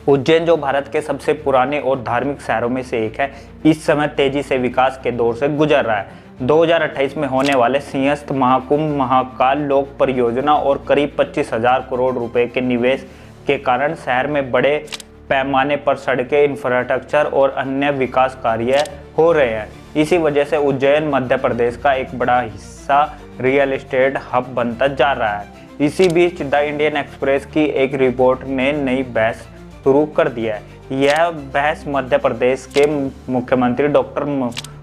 उज्जैन, जो भारत के सबसे पुराने और धार्मिक शहरों में से एक है, इस समय तेजी से विकास के दौर से गुजर रहा है। 2028 में होने वाले सिंहस्थ महाकुंभ, महाकाल लोक परियोजना और करीब 25,000 करोड़ रुपए के निवेश के कारण शहर में बड़े पैमाने पर सड़कें, इंफ्रास्ट्रक्चर और अन्य विकास कार्य हो रहे हैं। इसी वजह से उज्जैन मध्य प्रदेश का एक बड़ा हिस्सा रियल एस्टेट हब बनता जा रहा है। इसी बीच द इंडियन एक्सप्रेस की एक रिपोर्ट ने नई बहस शुरू कर दिया है। यह बहस मध्य प्रदेश के मुख्यमंत्री डॉक्टर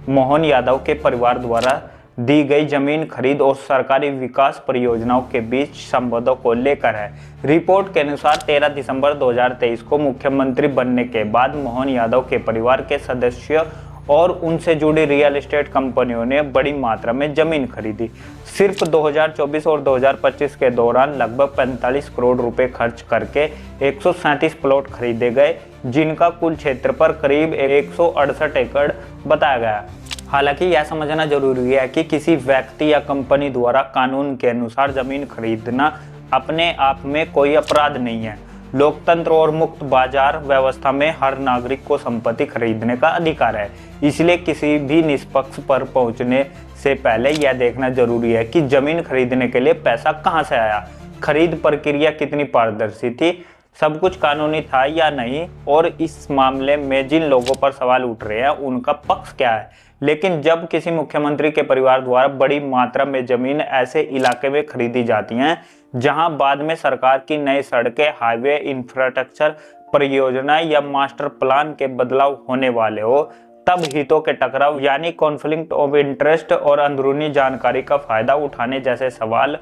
मोहन यादव के परिवार द्वारा दी गई जमीन खरीद और सरकारी विकास परियोजनाओं के बीच संबंधों को लेकर है। रिपोर्ट के अनुसार 13 दिसंबर 2023 को मुख्यमंत्री बनने के बाद मोहन यादव के परिवार के सदस्यों और उनसे जुड़ी रियल एस्टेट कंपनियों ने बड़ी मात्रा में जमीन खरीदी। सिर्फ 2024 और 2025 के दौरान लगभग 45 करोड़ रुपए खर्च करके 137 प्लॉट खरीदे गए, जिनका कुल क्षेत्रफल करीब 168 एकड़ बताया गया। हालांकि यह समझना जरूरी है कि किसी व्यक्ति या कंपनी द्वारा कानून के अनुसार जमीन खरीदना अपने आप में कोई अपराध नहीं है। लोकतंत्र और मुक्त बाजार व्यवस्था में हर नागरिक को संपत्ति खरीदने का अधिकार है। इसलिए किसी भी निष्पक्ष पर पहुंचने से पहले यह देखना जरूरी है कि जमीन खरीदने के लिए पैसा कहां से आया, खरीद प्रक्रिया कितनी पारदर्शी थी, सब कुछ कानूनी था या नहीं, और इस मामले में जिन लोगों पर सवाल उठ रहे हैं उनका पक्ष क्या है। लेकिन जब किसी मुख्यमंत्री के परिवार द्वारा बड़ी मात्रा में जमीन ऐसे इलाके में खरीदी जाती हैं जहां बाद में सरकार की नई सड़कें, हाईवे, इंफ्रास्ट्रक्चर परियोजना या मास्टर प्लान के बदलाव होने वाले हो, तब हितों के टकराव यानी कॉन्फ्लिक्ट ऑफ इंटरेस्ट और अंदरूनी जानकारी का फायदा उठाने जैसे सवाल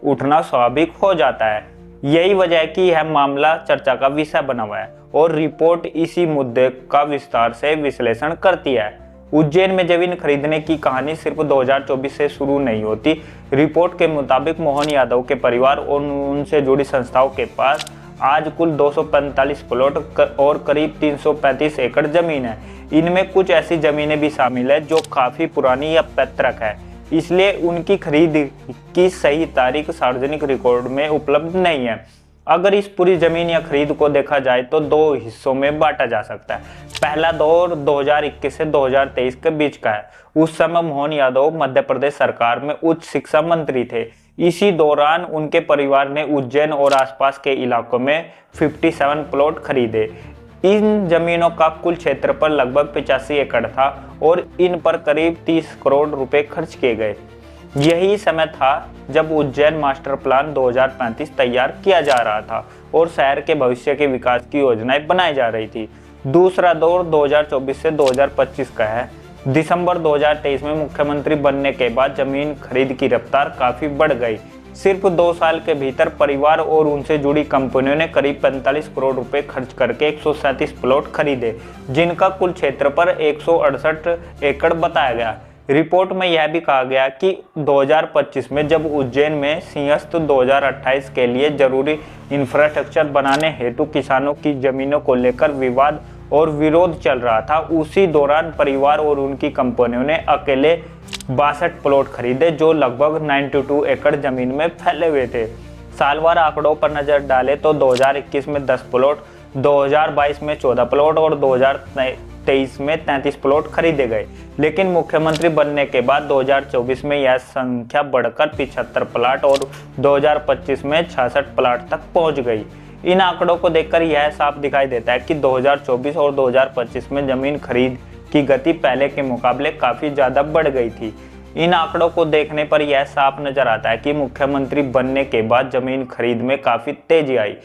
उठना स्वाभाविक हो जाता है। यही वजह है कि यह मामला चर्चा का विषय बना हुआ है और रिपोर्ट इसी मुद्दे का विस्तार से विश्लेषण करती है। उज्जैन में जमीन खरीदने की कहानी सिर्फ 2024 से शुरू नहीं होती। रिपोर्ट के मुताबिक मोहन यादव के परिवार और उनसे जुड़ी संस्थाओं के पास आज कुल 245 प्लॉट और करीब 335 एकड़ जमीन है। इनमें कुछ ऐसी जमीनें भी शामिल है जो काफी पुरानी या पैतृक है, इसलिए उनकी खरीद की सही तारीख सार्वजनिक रिकॉर्ड में उपलब्ध नहीं है। अगर इस पूरी जमीन या खरीद को देखा जाए तो दो हिस्सों में बांटा जा सकता है। पहला दौर 2021 से 2023 के बीच का है। उस समय मोहन यादव मध्य प्रदेश सरकार में उच्च शिक्षा मंत्री थे। इसी दौरान उनके परिवार ने उज्जैन और आसपास के इलाकों में 57 प्लॉट खरीदे। इन जमीनों का कुल क्षेत्रफल लगभग 85 एकड़ था और इन पर करीब 30 करोड़ रुपए खर्च किए गए। यही समय था जब उज्जैन मास्टर प्लान 2035 तैयार किया जा रहा था और शहर के भविष्य के विकास की योजनाएं बनाई जा रही थी। दूसरा दौर 2024 से 2025 का है। दिसंबर 2023 में मुख्यमंत्री बनने के बाद जमीन खरीद की रफ्तार काफी बढ़ गई। सिर्फ 2 साल के भीतर परिवार और उनसे जुड़ी कंपनियों ने करीब 45 करोड़ रुपए खर्च करके 137 प्लॉट खरीदे, जिनका कुल क्षेत्रफल 168 एकड़ बताया गया। रिपोर्ट में यह भी कहा गया कि 2025 में जब उज्जैन में सिंहस्थ 2028 के लिए जरूरी इंफ्रास्ट्रक्चर बनाने हेतु किसानों की जमीनों को लेकर विवाद और विरोध चल रहा था, उसी दौरान परिवार और उनकी कंपनियों ने अकेले 62 प्लॉट खरीदे जो लगभग 92 एकड़ जमीन में फैले हुए थे। सालवार आंकड़ों पर नजर डालें तो 2021 में 10 प्लॉट, 2022 में 14 प्लॉट और 2023 में 33 प्लॉट खरीदे गए। लेकिन मुख्यमंत्री बनने के बाद 2024 में यह संख्या बढ़कर 75 प्लॉट और 2025 में 66 प्लॉट तक पहुंच गई। इन आंकड़ों को देखकर यह साफ दिखाई देता है कि 2024 और 2025 में जमीन खरीद की गति पहले के मुकाबले काफी ज्यादा बढ़ गई थी। इन आंकड़ों को देखने पर यह साफ नजर आता है कि मुख्यमंत्री बनने के बाद जमीन खरीद में काफी तेजी आई।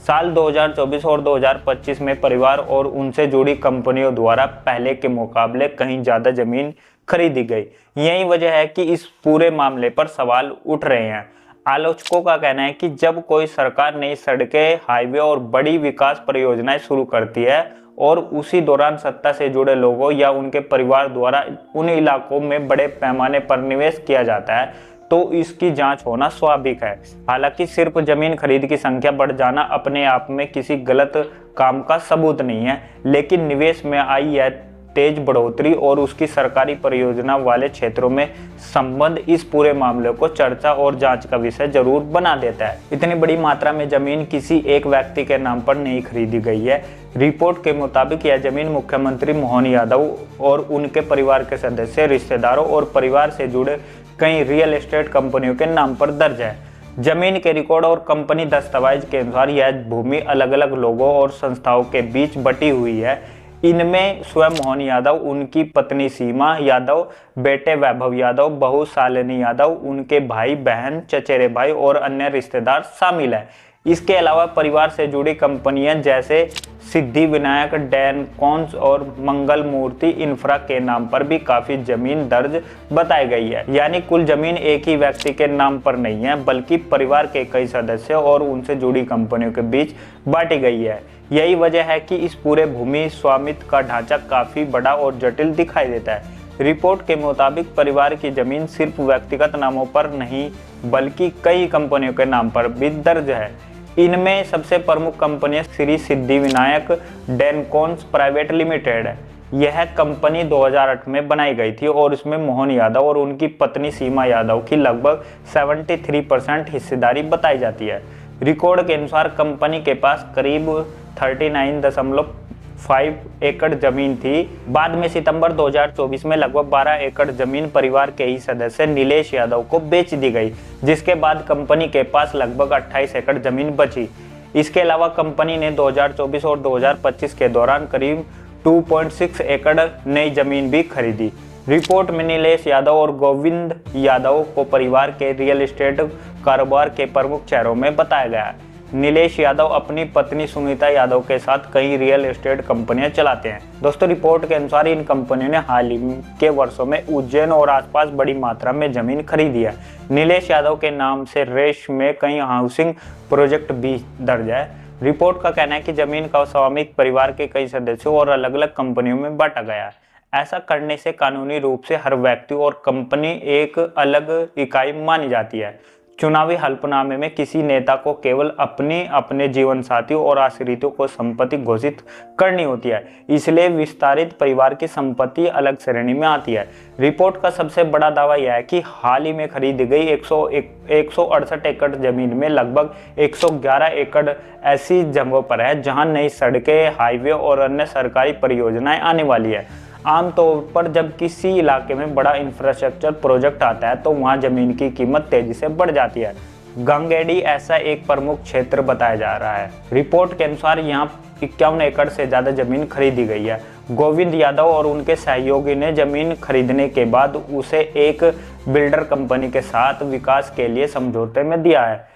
साल 2024 और 2025 में परिवार और उनसे जुड़ी कंपनियों द्वारा पहले के मुकाबले कहीं ज्यादा जमीन खरीदी गई। यही वजह है कि इस पूरे मामले पर सवाल उठ रहे हैं। आलोचकों का कहना है कि जब कोई सरकार नई सड़कें, हाईवे और बड़ी विकास परियोजनाएं शुरू करती है और उसी दौरान सत्ता से जुड़े लोगों या उनके परिवार द्वारा उन इलाकों में बड़े पैमाने पर निवेश किया जाता है, तो इसकी जांच होना स्वाभाविक है। हालांकि सिर्फ जमीन खरीद की संख्या बढ़ जाना अपने आप में किसी गलत काम का सबूत नहीं है, लेकिन निवेश में आई यह तेज बढ़ोतरी और उसकी सरकारी परियोजना वाले क्षेत्रों में संबंध इस पूरे मामले को चर्चा और जांच का विषय जरूर बना देता है। इतनी बड़ी मात्रा में जमीन किसी एक व्यक्ति के नाम पर नहीं खरीदी गई है। रिपोर्ट के मुताबिक यह जमीन मुख्यमंत्री मोहन यादव और उनके परिवार के सदस्य, रिश्तेदारों और परिवार से जुड़े कई रियल एस्टेट कंपनियों के नाम पर दर्ज है। जमीन के रिकॉर्ड और कंपनी दस्तावेज के अनुसार यह भूमि अलग अलग लोगों और संस्थाओं के बीच बटी हुई है। इनमें स्वयं मोहन यादव, उनकी पत्नी सीमा यादव, बेटे वैभव यादव, बहू शालिनी यादव, उनके भाई बहन, चचेरे भाई और अन्य रिश्तेदार शामिल हैं। इसके अलावा परिवार से जुड़ी कंपनियां जैसे सिद्धि विनायक, डेनकॉन्स और मंगल मूर्ति इंफ्रा के नाम पर भी काफी जमीन दर्ज बताई गई है। यानी कुल जमीन एक ही व्यक्ति के नाम पर नहीं है, बल्कि परिवार के कई सदस्यों और उनसे जुड़ी कंपनियों के बीच बांटी गई है। यही वजह है कि इस पूरे भूमि स्वामित्व का ढांचा काफी बड़ा और जटिल दिखाई देता है। रिपोर्ट के मुताबिक परिवार की जमीन सिर्फ व्यक्तिगत नामों पर नहीं, बल्कि कई कंपनियों के नाम पर भी दर्ज है। इनमें सबसे प्रमुख कंपनियां श्री सिद्धि विनायक डेनकॉन्स प्राइवेट लिमिटेड है। यह कंपनी 2008 में बनाई गई थी और इसमें मोहन यादव और उनकी पत्नी सीमा यादव की लगभग 73% हिस्सेदारी बताई जाती है। रिकॉर्ड के अनुसार कंपनी के पास करीब 39.5 एकड़ जमीन थी। बाद में सितंबर 2024 में लगभग 12 एकड़ जमीन परिवार के ही सदस्य नीलेश यादव को बेच दी गई, जिसके बाद कंपनी के पास लगभग 28 एकड़ जमीन बची। इसके अलावा कंपनी ने 2024 और 2025 के दौरान करीब 2.6 एकड़ नई जमीन भी खरीदी। रिपोर्ट में नीलेश यादव और गोविंद यादव को परिवार के रियल एस्टेट कारोबार के प्रमुख चेहरों में बताया गया है। नीलेश यादव अपनी पत्नी सुनीता यादव के साथ कई रियल एस्टेट कंपनियां चलाते हैं। दोस्तों, रिपोर्ट के अनुसार इन कंपनियों ने हाल ही के वर्षों में उज्जैन और आसपास बड़ी मात्रा में जमीन खरीदी है। नीलेश यादव के नाम से रेश में कई हाउसिंग प्रोजेक्ट भी दर्ज है। रिपोर्ट का कहना है कि जमीन का स्वामित्व परिवार के कई सदस्यों और अलग अलग कंपनियों में बांटा गया है। ऐसा करने से कानूनी रूप से हर व्यक्ति और कंपनी एक अलग इकाई मानी जाती है। चुनावी हल्फनामे में किसी नेता को केवल अपने जीवन साथियों और आश्रितों को संपत्ति घोषित करनी होती है, इसलिए विस्तारित परिवार की संपत्ति अलग श्रेणी में आती है। रिपोर्ट का सबसे बड़ा दावा यह है कि हाल ही में खरीदी गई 168 एकड़ जमीन में लगभग 111 एकड़ ऐसी जगहों पर है जहां नई सड़कें, हाईवे और अन्य सरकारी परियोजनाएं आने वाली है। आमतौर पर जब किसी इलाके में बड़ा इंफ्रास्ट्रक्चर प्रोजेक्ट आता है तो वहां जमीन की कीमत तेजी से बढ़ जाती है। गंगेडी ऐसा एक प्रमुख क्षेत्र बताया जा रहा है। रिपोर्ट के अनुसार यहां 51 एकड़ से ज्यादा जमीन खरीदी गई है। गोविंद यादव और उनके सहयोगी ने जमीन खरीदने के बाद उसे एक बिल्डर कंपनी के साथ विकास के लिए समझौते में दिया है।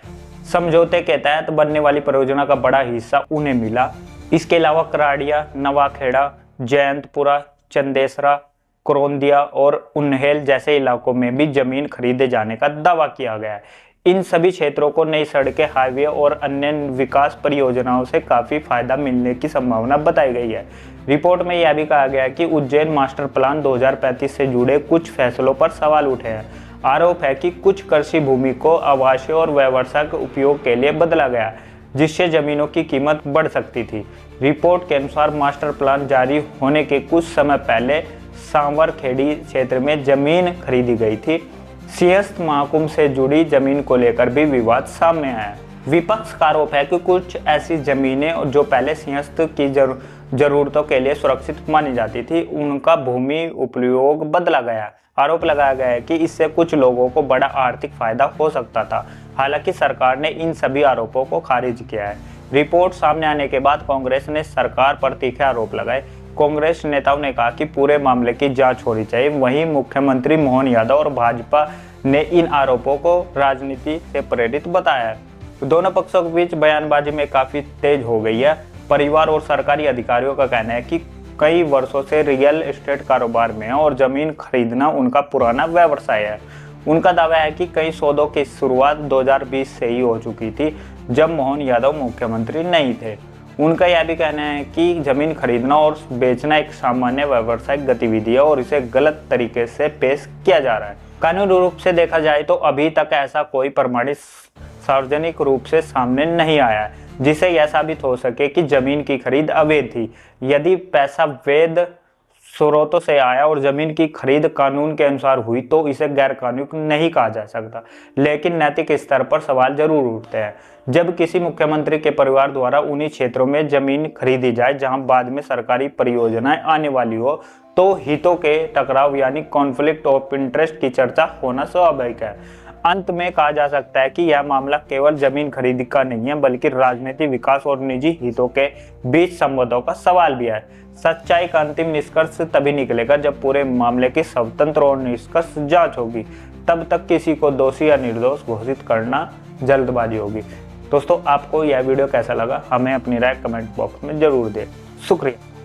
समझौते के तहत बनने वाली परियोजना का बड़ा हिस्सा उन्हें मिला। इसके अलावा कराड़िया, नवाखेड़ा, जयंतपुरा, चंदेसरा, क्रोंदिया और उन्हेल जैसे इलाकों में भी जमीन खरीदे जाने का दावा किया गया है। इन सभी क्षेत्रों को नई सड़कें, हाईवे और अन्य विकास परियोजनाओं से काफी फायदा मिलने की संभावना बताई गई है। रिपोर्ट में यह भी कहा गया है कि उज्जैन मास्टर प्लान 2035 से जुड़े कुछ फैसलों पर सवाल उठे हैं। आरोप है कि कुछ कृषि भूमि को आवासीय और व्यावसायिक उपयोग के लिए बदला गया, जिससे जमीनों की कीमत बढ़ सकती थी। रिपोर्ट के अनुसार मास्टर प्लान जारी होने के कुछ समय पहले सांवरखेड़ी क्षेत्र में जमीन खरीदी गई थी। सिंहस्थ महाकुंभ से जुड़ी जमीन को लेकर भी विवाद सामने आया। विपक्ष का आरोप है कि कुछ ऐसी जमीनें जो पहले सिंहस्थ की जरूरतों के लिए सुरक्षित मानी जाती थी, उनका भूमि उपयोग बदला गया। आरोप लगाया गया है कि इससे कुछ लोगों को बड़ा आर्थिक फायदा हो सकता था। हालांकि सरकार ने इन सभी आरोपों को खारिज किया है। रिपोर्ट सामने आने के बाद कांग्रेस ने सरकार पर तीखे आरोप लगाए। कांग्रेस नेताओं ने कहा कि पूरे मामले की जांच होनी चाहिए। वहीं मुख्यमंत्री मोहन यादव और भाजपा ने इन आरोपों को राजनीति से प्रेरित बताया है। दोनों पक्षों के बीच बयानबाजी में काफी तेज हो गई है। परिवार और सरकारी अधिकारियों का कहना है कि कई वर्षों से रियल एस्टेट कारोबार में है और जमीन खरीदना उनका पुराना व्यवसाय है। उनका दावा है कि कई सौदों की शुरुआत 2020 से ही हो चुकी थी, जब मोहन यादव मुख्यमंत्री नहीं थे। उनका यह भी कहना है कि जमीन खरीदना और बेचना एक सामान्य व्यावसायिक गतिविधि है और इसे गलत तरीके से पेश किया जा रहा है। कानूनी रूप से देखा जाए तो अभी तक ऐसा कोई प्रमाणित सार्वजनिक रूप से सामने नहीं आया है जिसे यह साबित हो सके कि जमीन की खरीद अवैध थी। यदि पैसा वैध स्रोतों से आया और जमीन की खरीद कानून के अनुसार हुई तो इसे गैर कानूनी नहीं कहा जा सकता। लेकिन नैतिक स्तर पर सवाल जरूर उठते हैं। जब किसी मुख्यमंत्री के परिवार द्वारा उन्हीं क्षेत्रों में जमीन खरीदी जाए जहां बाद में सरकारी परियोजनाएं आने वाली हो, तो हितों के टकराव यानी कॉन्फ्लिक्ट ऑफ इंटरेस्ट की चर्चा होना स्वाभाविक है। अंत में कहा जा सकता है कि यह मामला केवल जमीन खरीद का नहीं है, बल्कि राजनीतिक विकास और निजी हितों के बीच संबंधों का सवाल भी है। सच्चाई का अंतिम निष्कर्ष तभी निकलेगा जब पूरे मामले की स्वतंत्र और निष्पक्ष जांच होगी। तब तक किसी को दोषी या निर्दोष घोषित करना जल्दबाजी होगी। दोस्तों, आपको यह वीडियो कैसा लगा हमें अपनी राय कमेंट बॉक्स में जरूर दें। शुक्रिया।